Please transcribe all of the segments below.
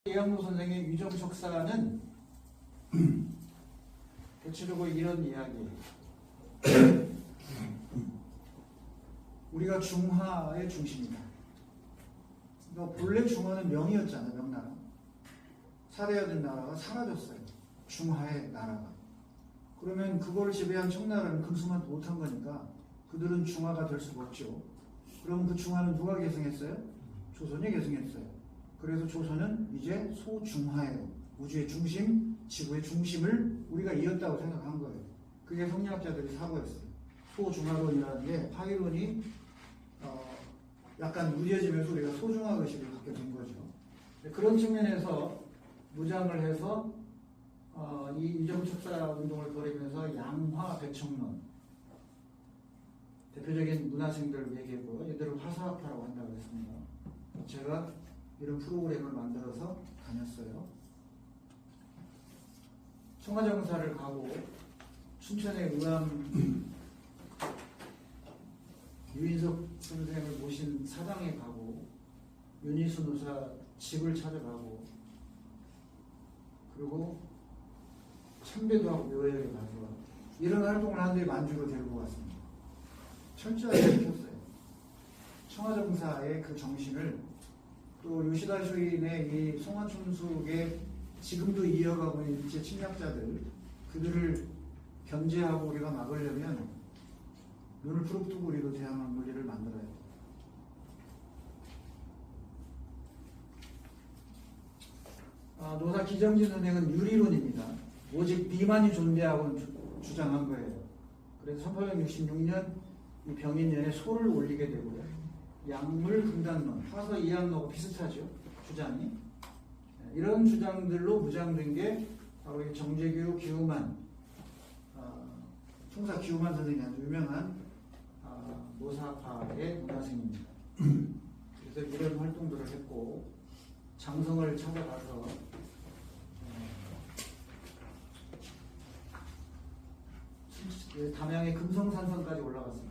이양로 선생의 유정석사는 대체적으로 이런 이야기예요. 우리가 중화의 중심이다. 그러니까 본래 중화는 명이었잖아요. 명나라. 살아야 된 나라가 사라졌어요. 중화의 나라가. 그러면 그걸 지배한 청나라는 금수만 못한 거니까 그들은 중화가 될 수가 없죠. 그럼 그 중화는 누가 계승했어요? 조선이 계승했어요. 그래서 조선은 이제 소중화예요. 우주의 중심, 지구의 중심을 우리가 이었다고 생각한 거예요. 그게 성리학자들이 사고였어요. 소중화론이라는 게 파이론이 약간 무뎌지면서 우리가 소중화 의식을 갖게 된 거죠. 그런 측면에서 무장을 해서 이 유정축사 운동을 벌이면서 양화 배청론, 대표적인 문화생들 얘기했고 얘들을 화사학파라고 한다고 했습니다. 제가 이런 프로그램을 만들어서 다녔어요. 청와정사를 가고 춘천의 의암 유인석 선생을 모신 사당에 가고 윤희순 의사 집을 찾아가고 그리고 참배도 하고 묘역에 가서 이런 활동을 한 뒤에 만주로 데리고 왔습니다. 철저하게 지켰어요. 청와정사의 그 정신을 또 요시다 쇼인의 이 송화춘숙의 지금도 이어가고 있는 일제 침략자들 그들을 견제하고 우리가 막으려면 눈을 푸릅 뜨고 우리도 대항할 논리를 만들어야 돼요. 노사 기정진 선생은 유리론입니다. 오직 비만이 존재하고 주장한 거예요. 그래서 1866년 이 병인년에 소를 올리게 되고요. 약물 금단론, 화서 이양로가 비슷하죠. 주장이. 이런 주장들로 무장된 게 바로 이 정재규 기우만, 총사 기우만 선생이 아주 유명한 노사파의 문화생입니다. 그래서 이런 활동들을 했고 장성을 찾아가서 담양의 금성산성까지 올라갔습니다.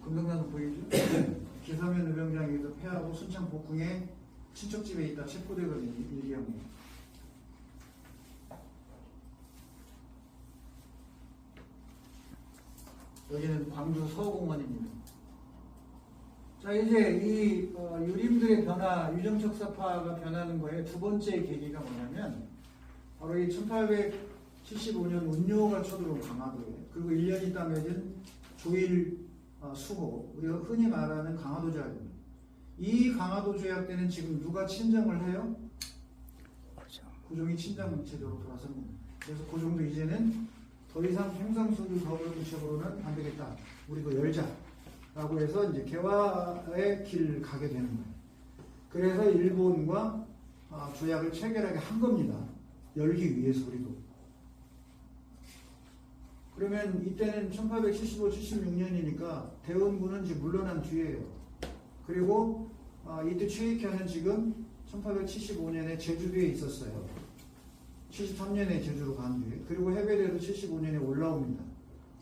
금성산성 보이죠? 기사면 의병장에서 패하고 순창 복궁에 친척집에 있다 체포되거든요. 일기형이. 여기는 광주 서공원입니다. 자, 이제 이 유림들의 변화, 유정척사파가 변하는 거에 두 번째 계기가 뭐냐면 바로 이 1875년 운요가 쳐들어온 강화도에 그리고 1년 있다 맺은 조일 수호, 우리가 흔히 말하는 강화도 조약입니다. 이 강화도 조약 때는 지금 누가 친정을 해요? 고종이 친정 제도로 돌아섭니다. 그래서 고종도 이제는 더 이상 평상수도 더불어주식으로는 안 되겠다. 우리도 열자라고 해서 이제 개화의 길 가게 되는 거예요. 그래서 일본과 조약을 체결하게 한 겁니다. 열기 위해서 우리도. 그러면 이때는 1875, 76년이니까 대원군은 이제 물러난 뒤에요. 그리고 이때 최익현은 지금 1875년에 제주도에 있었어요. 73년에 제주로 간 뒤에. 그리고 해배대도 75년에 올라옵니다.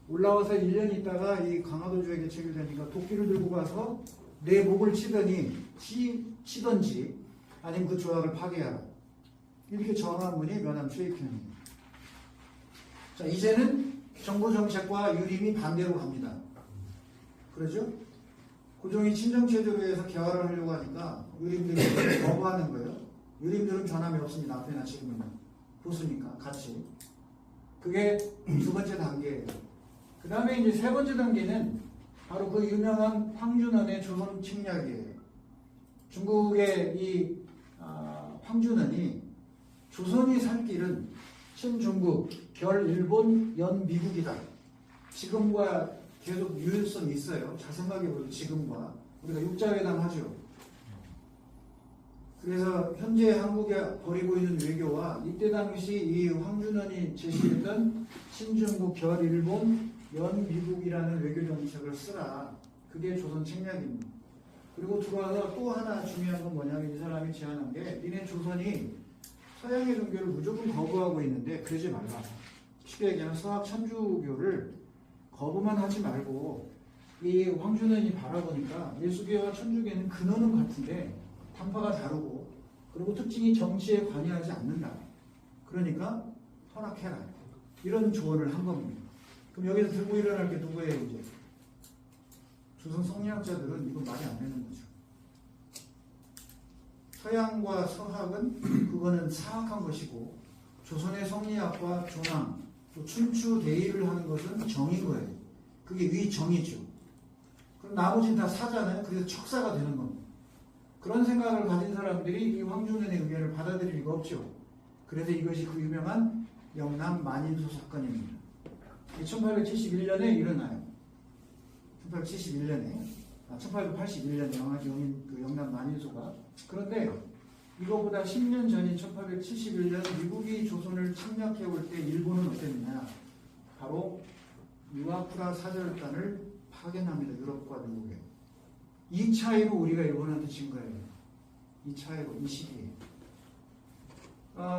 올라와서 1년 있다가 이 강화도 조약이 체결되니까 도끼를 들고 가서 내 목을 치던지 아니면 그 조약을 파괴하라. 이렇게 정한 분이 면함 최익현입니다. 자, 이제는 정부 정책과 유림이 반대로 갑니다. 그러죠? 고종이 친정체제로 해서 개화를 하려고 하니까 유림들이 거부하는 거예요. 유림들은 변함이 없습니다. 앞에나 지금은. 보수니까 같이. 그게 두 번째 단계예요. 그 다음에 이제 세 번째 단계는 바로 그 유명한 황준원의 조선 침략이에요. 중국의 이 황준원이 조선이 살 길은 친중국, 결 일본, 연 미국이다. 지금과 계속 유효성이 있어요. 잘 생각해보죠. 지금과. 우리가 육자회담 하죠. 그래서 현재 한국에 벌이고 있는 외교와 이때 당시 이 황준원이 제시했던 친중국, 결 일본, 연 미국이라는 외교 정책을 쓰라. 그게 조선 책략입니다. 그리고 들어와서 또 하나 중요한 건 뭐냐면 이 사람이 제안한 게 니네 조선이 서양의 종교를 무조건 거부하고 있는데 그러지 말라. 쉽게 얘기하면 서학 천주교를 거부만 하지 말고 이 황준원이 바라보니까 예수교와 천주교는 근원은 같은데 단파가 다르고 그리고 특징이 정치에 관여하지 않는다. 그러니까 허락해라. 이런 조언을 한 겁니다. 그럼 여기서 들고 일어날 게 누구예요, 이제? 조선 성리학자들은 이건 말이 안 되는 거죠. 서양과 서학은 그거는 사학한 것이고, 조선의 성리학과 조남, 또 춘추 대의를 하는 것은 정인 거예요. 그게 위정이죠. 그럼 나머지는 다 사잖아요. 그래서 척사가 되는 겁니다. 그런 생각을 가진 사람들이 이 황준현의 의견을 받아들일 리가 없죠. 그래서 이것이 그 유명한 영남 만인소 사건입니다. 1871년에 일어나요. 1881년에 1881년 영남 만인소가. 그런데 이거보다 10년 전인 1871년 미국이 조선을 침략해 올 때 일본은 어땠느냐? 바로 유아쿠라 사절단을 파견합니다. 유럽과 미국에. 이 차이로 우리가 일본한테 진 거예요. 이 차이로, 이 시기에.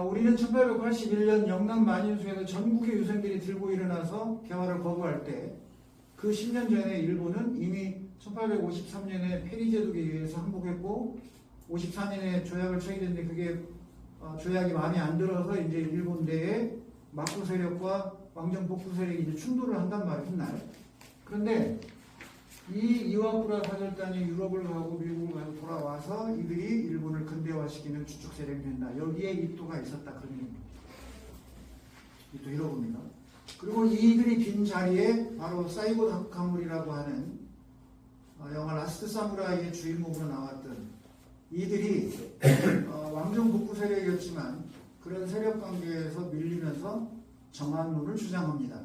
우리는 1881년 영남 만인수에서 전국의 유생들이 들고 일어나서 개화를 거부할 때 그 10년 전에 일본은 이미 1853년에 페리제독에 의해서 항복했고 54년에 조약을 체결했는데 그게 조약이 마음에 안 들어서 이제 일본 내에 막부 세력과 왕정 복부 세력이 이제 충돌을 한단 말이에요. 훗날. 그런데 이 이와쿠라 사절단이 유럽을 가고 미국을 가고 돌아와서 이들이 일본을 근대화시키는 주축 세력이 된다. 여기에 이또가 있었다. 그런 얘기입니다. 이또 이러봅니다. 그리고 이들이 빈 자리에 바로 사이고 가물이라고 하는 영화 라스트 사무라이의 주인공으로 나왔던 이들이 왕정 복부 세력이었지만 그런 세력 관계에서 밀리면서 정한론을 주장합니다.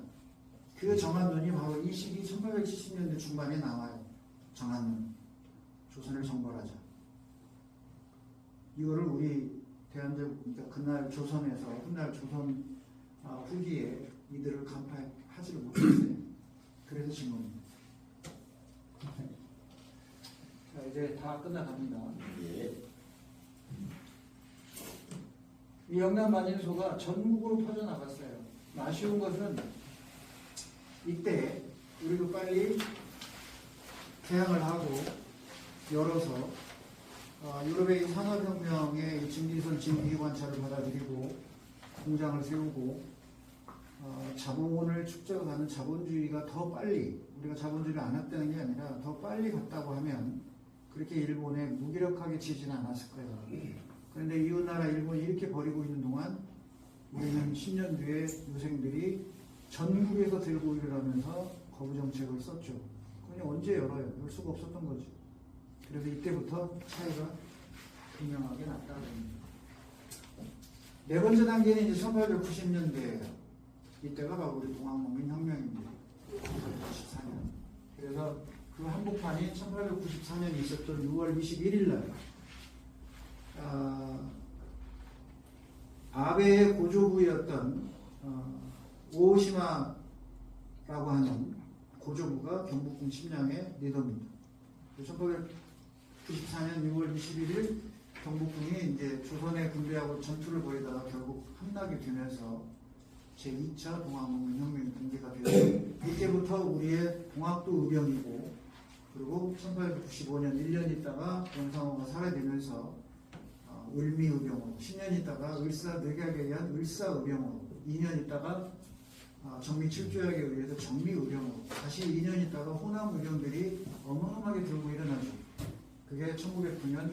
그 정한론이 바로 이 시기 1870년대 중반에 나와요. 정한론. 조선을 정벌하자. 이거를 우리 대한제국, 그러니까 그날 조선에서, 훗날 조선 후기에 이들을 간파하지를 못했어요. 그래서 진 겁니다. 자, 이제 다 끝나갑니다. 예. 이 영남 만인소가 전국으로 퍼져나갔어요. 아쉬운 것은 이때 우리도 빨리 개항을 하고 열어서 유럽의 산업혁명의 진기선 진기 관찰을 받아들이고 공장을 세우고 자본을 축적하는 자본주의가 더 빨리, 우리가 자본주의를 안 했다는 게 아니라 더 빨리 갔다고 하면 그렇게 일본에 무기력하게 지지는 않았을 거예요. 그런데 이웃나라 일본이 이렇게 버리고 있는 동안 우리는 10년 뒤에 유생들이 전국에서 들고 일어나면서 거부 정책을 썼죠. 그냥 언제 열어요? 열 수가 없었던 거죠. 그래서 이때부터 차이가 분명하게 났다는 겁니다. 네 번째 단계는 이제 1890년대예요. 이때가 바로 우리 동학농민혁명입니다. 1894년. 그래서 그 한복판이 1894년에 있었던 6월 21일 날 아베의 고조부였던 오오시마라고 하는 고조부가 경복궁 침략의 리더입니다. 1894년 6월 21일 경복궁이 이제 조선의 군대하고 전투를 벌이다가 결국 함락이 되면서 제2차 동학농민혁명이 등재가 되고 이때부터 우리의 동학도 의병이고 그리고 1895년 1년 있다가 원상호가 살해되면서 을미의병으로 10년 있다가 을사늑약에 의한 을사의병으로 2년 있다가 정미칠조약에 의해서 정미의병으로 다시 2년 있다가 호남의병들이 어마어마하게 들고 일어나죠. 그게 1909년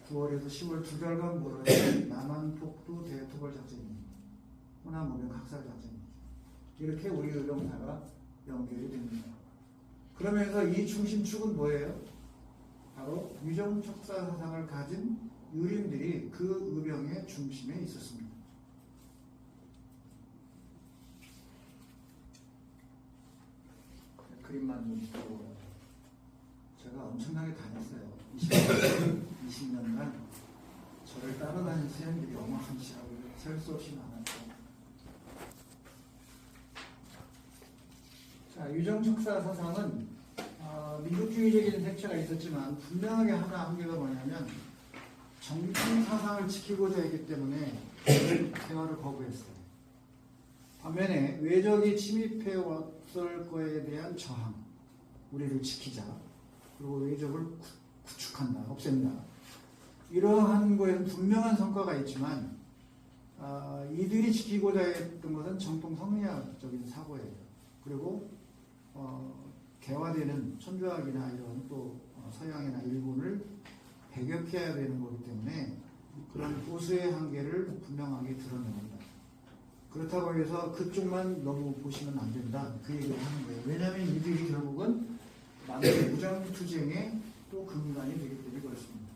9월에서 10월 두 달간 벌어진 남한폭도 대토벌 작전입니다. 호남의병 각살 작전입니다. 이렇게 우리 의병사가 연결이 됩니다. 그러면서 이 중심축은 뭐예요? 바로 유정척사 사상을 가진 유림들이 그 의병의 중심에 있었습니다. 그림만 좀 보고 제가 엄청나게 다녔어요. 20년간 저를 따라다니는 사람들이 어마무시하고 셀 수 없이 많았죠. 자, 유정척사 사상은 민족주의적인 색채가 있었지만 분명하게 하나 한계가 뭐냐면 정통 사상을 지키고자 했기 때문에 대화를 거부했어요. 반면에 외적이 침입해 왔을 거에 대한 저항, 우리를 지키자, 그리고 외적을 구축한다, 없앤다. 이러한 거에는 분명한 성과가 있지만 이들이 지키고자 했던 것은 정통 성리학적인 사고예요. 그리고 개화되는 천주학이나 이런 또 서양이나 일본을 배격해야 되는 거기 때문에 그런 보수의 한계를 분명하게 드러냅니다. 그렇다고 해서 그쪽만 너무 보시면 안 된다. 그 얘기를 하는 거예요. 왜냐하면 이들이 결국은 만주의 무장투쟁의 또 근간이 되기 때문에 그렇습니다.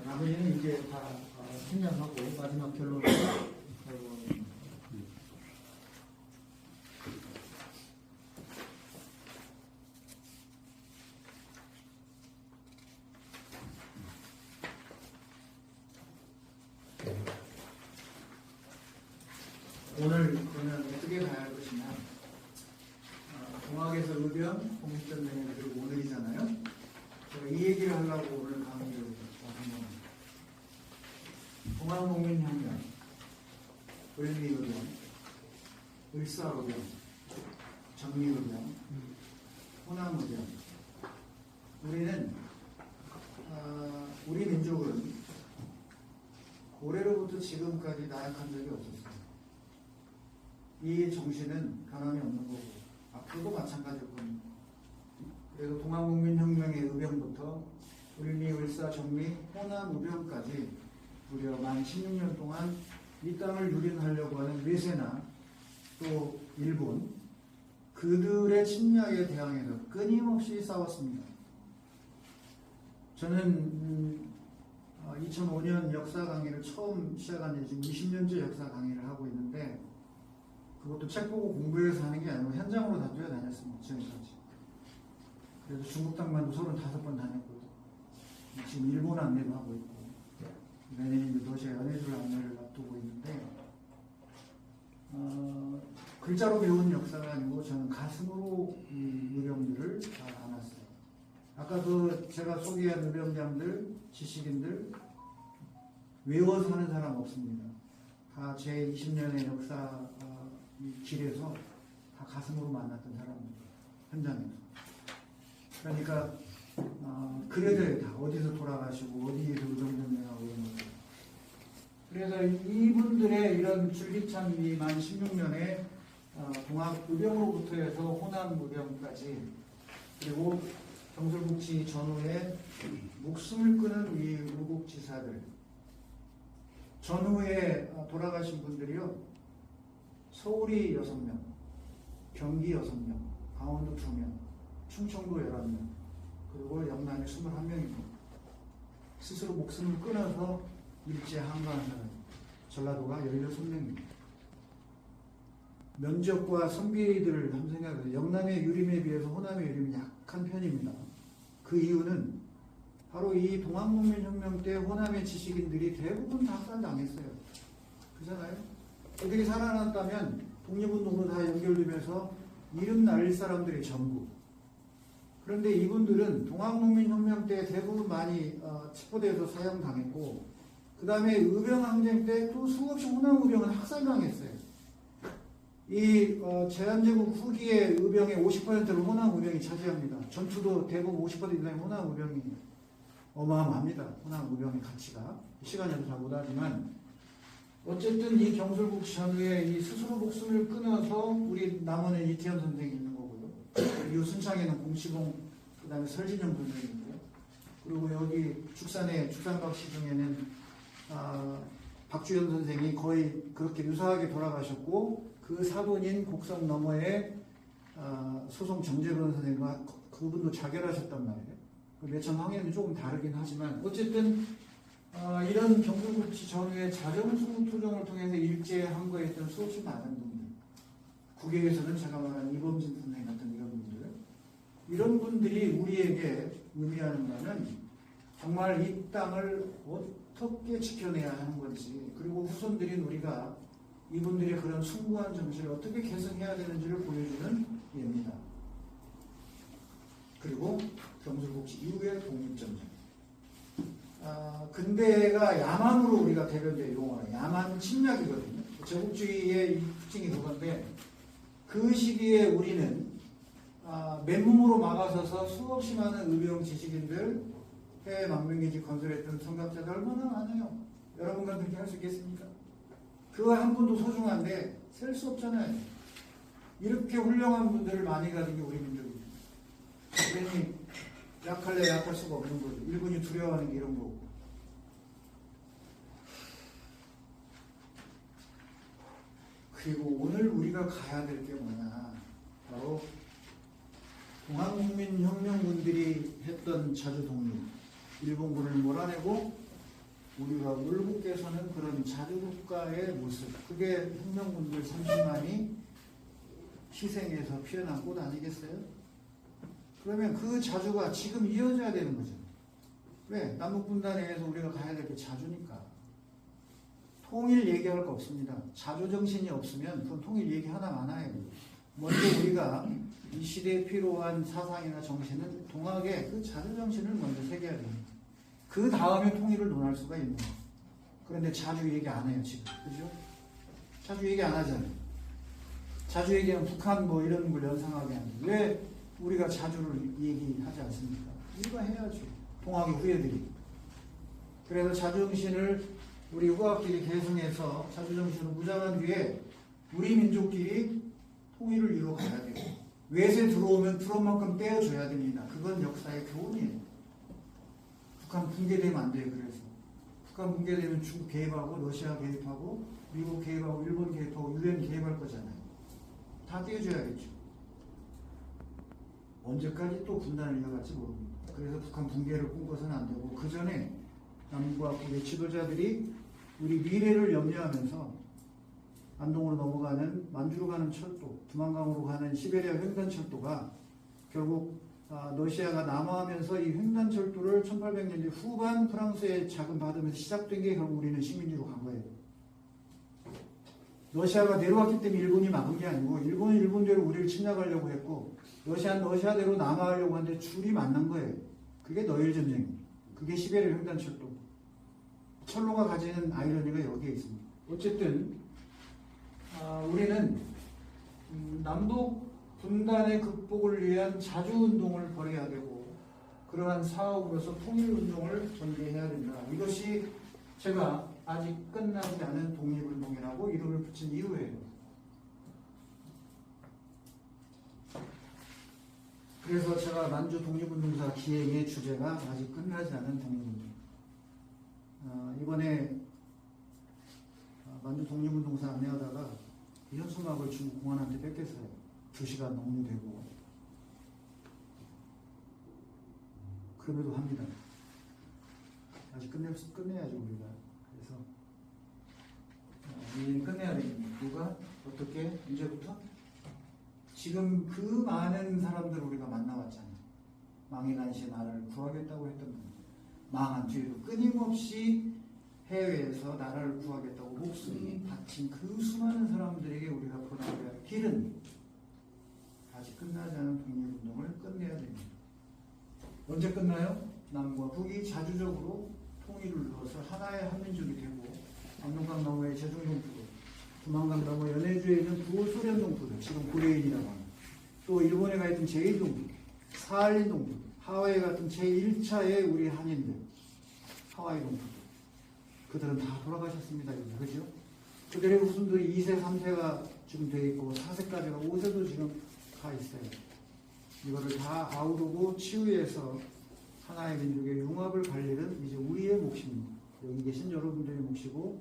나머지는 이제 다 생략하고 마지막 결론을 오늘 그러면 어떻게 가야 할 것이냐. 동학에서 의병, 공익전쟁이 그리고 오늘이잖아요. 제가 이 얘기를 하려고 오늘 강의를 한 겁니다. 동학농민혁명, 을미의병, 을사의병, 정리의병, 호남의병. 우리 민족은 고래로부터 지금까지 나약한 적이 없었어요. 이 정신은 변함이 없는 거고 앞으로도 마찬가지일 겁니다. 그래서 동학농민혁명의 의병부터 을미, 을사, 정리, 호남 의병까지 무려 만 16년 동안 이 땅을 유린하려고 하는 외세나 또 일본 그들의 침략에 대항해서 끊임없이 싸웠습니다. 저는 2005년 역사 강의를 처음 시작한 지 지금 20년째 역사 강의를 하고 있는데 그것도 책 보고 공부해서 하는 게 아니고 현장으로 다 뛰어다녔습니다. 지금까지. 그래서 중국 땅만도 35번 다녔고 지금 일본 안내도 하고 있고 내년에도 도시에 연해줄 안내를 앞두고 있는데 글자로 배운 역사가 아니고 저는 가슴으로 이 의병들을 다 안았어요. 아까 제가 소개한 의병장들, 지식인들 외워서 하는 사람 없습니다. 다 제 20년의 역사 길에서 다 가슴으로 만났던 사람입니다. 현장에서. 그러니까 그래도 다 어디서 돌아가시고 어디에서 의정전쟁하고 이런 것들. 그래서 이분들의 이런 줄기찬 만 16년에 동학 의병으로부터 해서 호남 의병까지 그리고 경술국지 전후에 목숨을 끊은 이 우국지사들 전후에 돌아가신 분들이요. 서울이 6명, 경기 6명, 강원도 2명, 충청도 11명, 그리고 영남이 21명입니다. 스스로 목숨을 끊어서 일제 항거한 사람, 전라도가 16명입니다. 면적과 선비들을 한번 생각해보세요. 영남의 유림에 비해서 호남의 유림이 약한 편입니다. 그 이유는 바로 이 동학농민혁명 때 호남의 지식인들이 대부분 다 학살당했어요. 그잖아요? 그들이 살아났다면 독립운동으로 다 연결되면서 이름 날릴 사람들이 전부. 그런데 이분들은 동학농민혁명 때 대부분 많이 첩보돼서 사형당했고 그 다음에 의병항쟁 때 또 수없이 호남 의병은 학살당했어요. 이 제한제국 후기의 의병의 50%를 호남 의병이 차지합니다. 전투도 대부분 50% 이상의 호남 의병이 어마어마합니다. 호남 의병의 가치가. 시간이 잘 못하지만 어쨌든 이 경술국지 전후에 이 스스로 목숨을 끊어서 우리 남원에 이태현 선생이 있는 거고요. 이 순창에는 공시봉, 그 다음에 설진영 선생이 있고요. 그리고 여기 축산의 축산각시 중에는 박주현 선생이 거의 그렇게 유사하게 돌아가셨고 그 사돈인 곡성 너머에 소송 정재근 선생과 그분도 자결하셨단 말이에요. 매천 황해는 조금 다르긴 하지만 어쨌든 이런 경술국지 전후에 자정수투정을 통해서 일제 항거했던 수없이 많은 분들, 국외에서는 제가 말한 이범진 선생 같은 이런 분들, 이런 분들이 우리에게 의미하는 바는 정말 이 땅을 어떻게 지켜내야 하는 건지, 그리고 후손들인 우리가 이분들의 그런 숭고한 정신을 어떻게 개선해야 되는지를 보여주는 예입니다. 그리고 경술국지 이후의 독립전쟁. 근대가 야만으로 우리가 대변되어 용어는 야만 침략이거든요. 제국주의의 특징이 그건데 그 시기에 우리는 맨몸으로 막아서서 수없이 많은 의료용 지식인들, 해외 망명기지 건설했던 성각자들 얼마나 많아요. 여러분과 그렇게 할 수 있겠습니까? 그 한 분도 소중한데 셀 수 없잖아요. 이렇게 훌륭한 분들을 많이 가진 게 우리 민족입니다. 괜히 약할래 약할 수가 없는 거죠. 일본이 두려워하는 게 이런 거고. 그리고 오늘 우리가 가야 될 게 뭐냐. 바로 동학국민혁명군들이 했던 자주독립, 일본군을 몰아내고 우리가 울고 깨서는 그런 자주국가의 모습, 그게 혁명군들 30만이 희생해서 피어난 꽃 아니겠어요? 그러면 그 자주가 지금 이어져야 되는 거죠. 왜? 남북분단에 의해서 우리가 가야 될 게 자주니까. 통일 얘기할 거 없습니다. 자주정신이 없으면 그건 통일 얘기 하나만 해요. 먼저 우리가 이 시대에 필요한 사상이나 정신은 동학의 그 자주정신을 먼저 새겨야 됩니다. 그 다음에 통일을 논할 수가 있는 거예요. 그런데 자주 얘기 안 해요, 지금. 그죠? 자주 얘기 안 하잖아요. 자주 얘기하면 북한 뭐 이런 걸 연상하게 하는데 왜 우리가 자주를 얘기하지 않습니까? 우리가 해야죠. 동학의 후예들이. 그래서 자주정신을 우리 후학들이 계승해서 자주정신을 무장한 뒤에 우리 민족끼리 통일을 이루어가야 돼요. 외세 들어오면 들어온 만큼 떼어줘야 됩니다. 그건 역사의 교훈이에요. 북한 붕괴되면 안 돼요. 그래서 북한 붕괴되면 중국 개입하고 러시아 개입하고 미국 개입하고 일본 개입하고 유엔 개입할 거잖아요. 다 떼어줘야겠죠. 언제까지 또 분단을 이어갈지 모릅니다. 그래서 북한 붕괴를 꿈꿔서는 안 되고 그 전에 남과 북의 지도자들이 우리 미래를 염려하면서 안동으로 넘어가는 만주로 가는 철도, 두만강으로 가는 시베리아 횡단철도가 결국 러시아가 남하하면서 이 횡단철도를 1800년대 후반 프랑스의 자금 받으면서 시작된 게 결국 우리는 식민지로 간 거예요. 러시아가 내려왔기 때문에 일본이 막은 게 아니고 일본은 일본대로 우리를 침략하려고 했고 러시아는 러시아대로 남하하려고 하는데 줄이 만난 거예요. 그게 너일 전쟁, 그게 시베리아 횡단철도. 철로가 가지는 아이러니가 여기에 있습니다. 어쨌든 우리는 남북 분단의 극복을 위한 자주운동을 벌여야 되고 그러한 사업으로서 통일운동을 전개해야 된다. 이것이 제가 아직 끝나지 않은 독립운동이라고 이름을 붙인 이유예요. 그래서 제가 만주 독립운동사 기행의 주제가 아직 끝나지 않은 독립운동. 이번에 만주 독립운동사 안내하다가 현수막을 중국 공안한테 뺏겼어요. 2시간 농류되고. 그럼에도 합니다. 아직 끝내야죠 우리가. 그래서 이제 끝내야 됩니다. 누가? 어떻게? 언제부터? 지금 그 많은 사람들 우리가 만나왔잖아요. 망해난 시 나라를 구하겠다고 했던 분. 망한 뒤에도 끊임없이 해외에서 나라를 구하겠다고 목숨이 바친 그 수많은 사람들에게 우리가 보내야 할 길은 아직 끝나지 않은 독립운동을 끝내야 됩니다. 언제 끝나요? 남과 북이 자주적으로 통일을 이루어서 하나의 한민족이 되고 압록강 너머의 제중동포들, 두만강 너머 연해주에 있는 구소련 동포들, 지금 고려인이라고 합니다. 또 일본에 가 있던 제1동포들, 사할린 동포들, 하와이에 같은 제1차의 우리 한인들, 하와이 동포들. 그들은 다 돌아가셨습니다. 그죠? 그들의 후손들이 2세, 3세가 지금 돼 있고 4세까지가 5세도 지금 가 있어요. 이거를 다 아우르고 치유해서 하나의 민족의 융합을 갈 일은 이제 우리의 몫입니다. 여기 계신 여러분들의 몫이고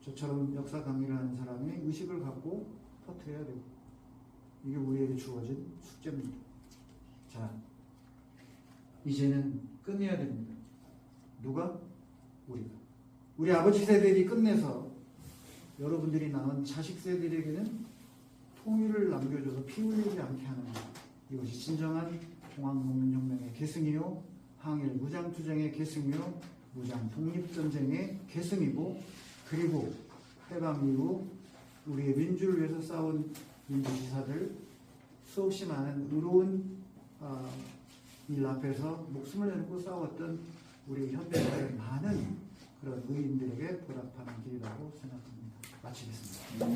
저처럼 역사 강의를 하는 사람의 의식을 갖고 터뜨려야 되고 이게 우리에게 주어진 숙제입니다. 자, 이제는 끝내야 됩니다. 누가? 우리가. 우리 아버지 세대들이 끝내서 여러분들이 낳은 자식 세대들에게는 통일을 남겨줘서 피 흘리지 않게 하는 것. 이것이 진정한 동학농민혁명의 계승이요, 항일 무장투쟁의 계승이요, 무장 독립전쟁의 계승이고, 그리고 해방 이후 우리의 민주를 위해서 싸운 민주지사들, 수없이 많은 의로운 일 앞에서 목숨을 내놓고 싸웠던 우리 현대사의 많은 그런 의인들에게 보답하는 길이라고 생각합니다. 마치겠습니다.